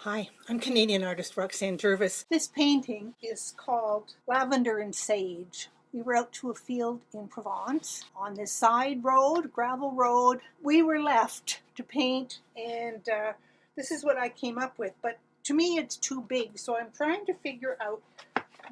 Hi, I'm Canadian artist Roxanne Jervis. This painting is called Lavender and Sage. We were out to a field in Provence. On this side road, gravel road, we were left to paint, and this is what I came up with. But to me, it's too big, so I'm trying to figure out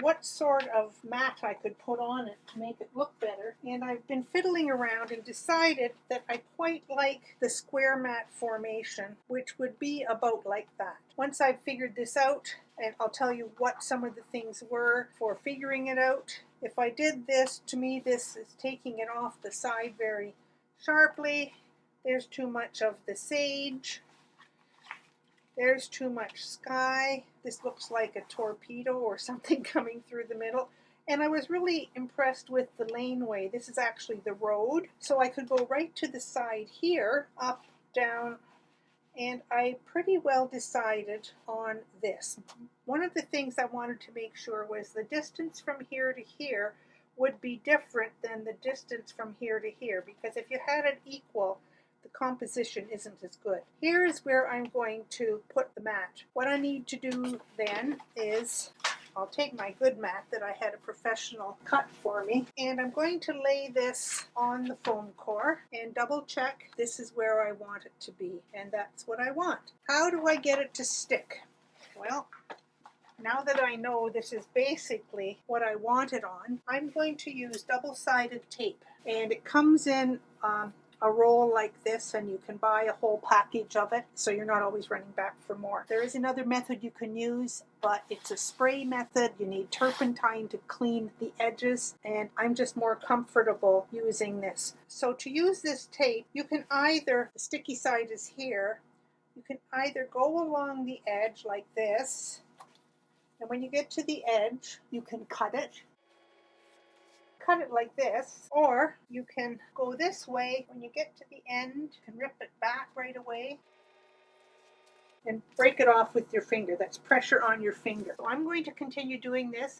what sort of mat I could put on it to make it look better. And I've been fiddling around and decided that I quite like the square mat formation, which would be about like that. Once I've figured this out, and I'll tell you what some of the things were for figuring it out. If I did this, to me this is taking it off the side very sharply. There's too much of the sage. There's too much sky. This looks like a torpedo or something coming through the middle. And I was really impressed with the laneway. This is actually the road. So I could go right to the side here, up, down, and I pretty well decided on this. One of the things I wanted to make sure was the distance from here to here would be different than the distance from here to here, because if you had it equal, the composition isn't as good. Here is where I'm going to put the mat. What I need to do then is, I'll take my good mat that I had a professional cut for me, and I'm going to lay this on the foam core and double check this is where I want it to be, and that's what I want. How do I get it to stick? Well, now that I know this is basically what I want it on, I'm going to use double-sided tape, and it comes in a roll like this, and you can buy a whole package of it, so you're not always running back for more. There is another method you can use, but it's a spray method. You need turpentine to clean the edges, and I'm just more comfortable using this. So to use this tape, you can either, the sticky side is here, you can either go along the edge like this, and when you get to the edge, you can cut it like this, or you can go this way. When you get to the end, you can rip it back right away and break it off with your finger. That's pressure on your finger. So I'm going to continue doing this.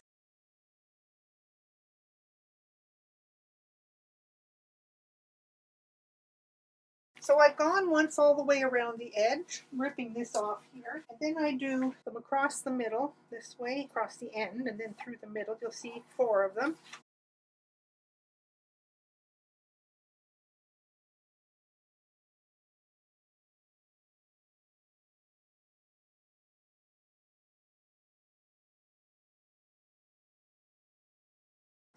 So I've gone once all the way around the edge, ripping this off here, and then I do them across the middle, this way, across the end, and then through the middle. You'll see 4 of them.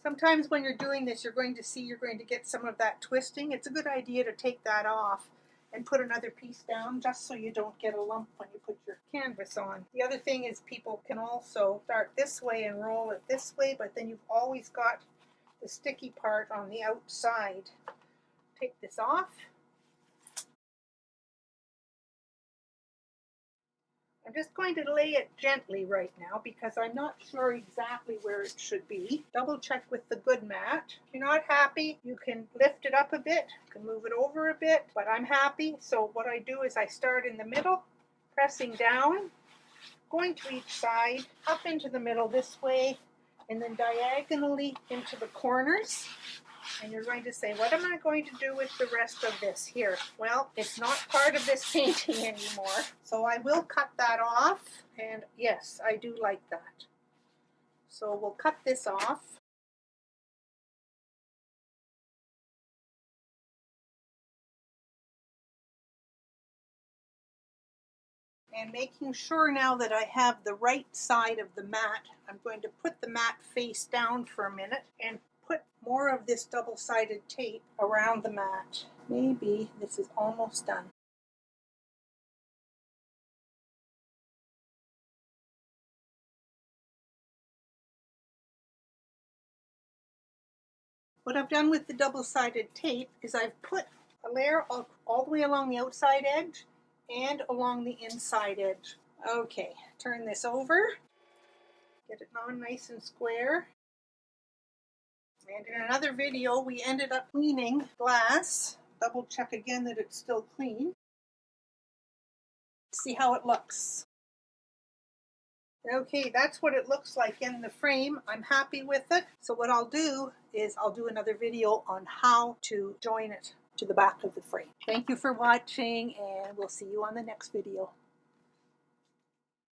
Sometimes when you're doing this, you're going to get some of that twisting. It's a good idea to take that off and put another piece down, just so you don't get a lump when you put your canvas on. The other thing is, people can also start this way and roll it this way, but then you've always got the sticky part on the outside. Take this off. I'm just going to lay it gently right now because I'm not sure exactly where it should be. Double check with the good mat. If you're not happy, you can lift it up a bit, you can move it over a bit, but I'm happy. So what I do is I start in the middle, pressing down, going to each side, up into the middle this way, and then diagonally into the corners. And you're going to say, what am I going to do with the rest of this here? Well, it's not part of this painting anymore, so I will cut that off. And yes, I do like that. So we'll cut this off. And making sure now that I have the right side of the mat, I'm going to put the mat face down for a minute and put more of this double-sided tape around the mat. Maybe this is almost done. What I've done with the double-sided tape is I've put a layer all the way along the outside edge and along the inside edge. Okay, turn this over, get it on nice and square. And in another video, we ended up cleaning glass. Double check again that it's still clean. See how it looks. Okay, that's what it looks like in the frame. I'm happy with it. So what I'll do is I'll do another video on how to join it to the back of the frame. Thank you for watching, and we'll see you on the next video.